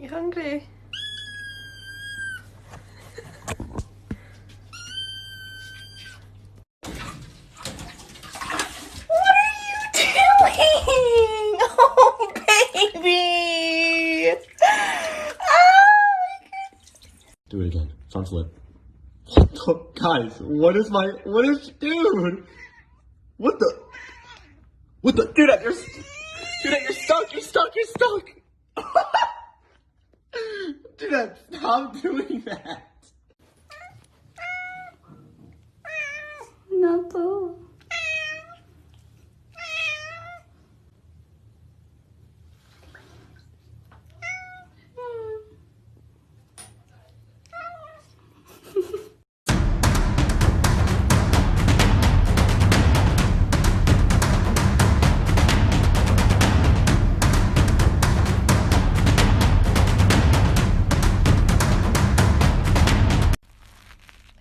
You hungry? What are you doing? Oh, baby! Oh, my goodness. Do it again. Front flip. Guys, dude? What the, dude, you're stuck. Dude, stop doing that. No poo.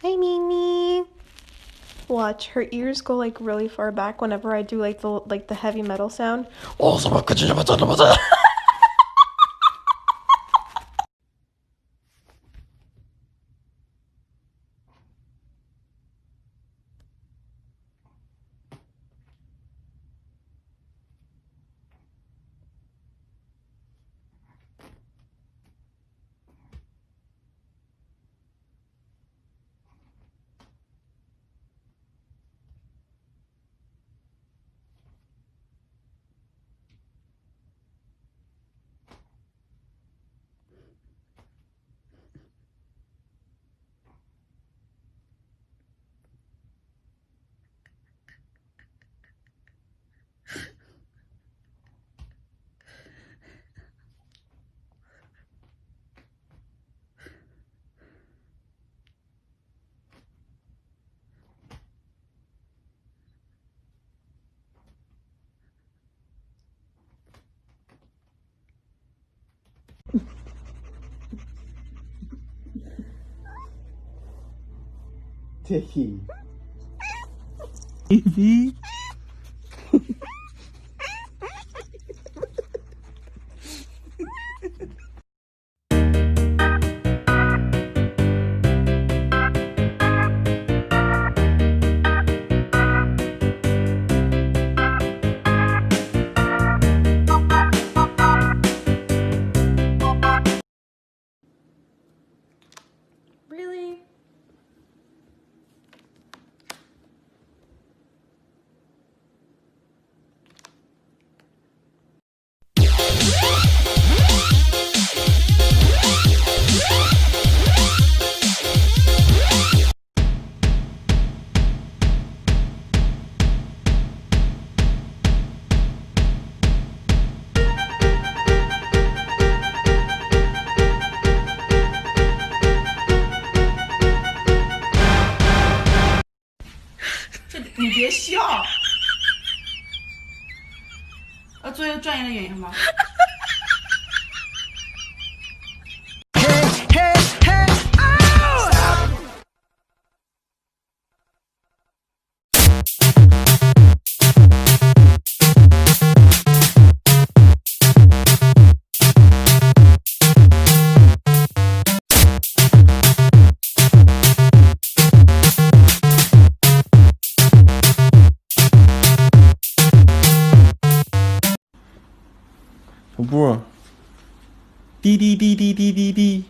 Hi, Mimi. Watch, her ears go like really far back whenever I do like the heavy metal sound. Dicky. Really?这你别笑，要做一个专业的演员吗？小波，滴滴滴滴滴滴滴。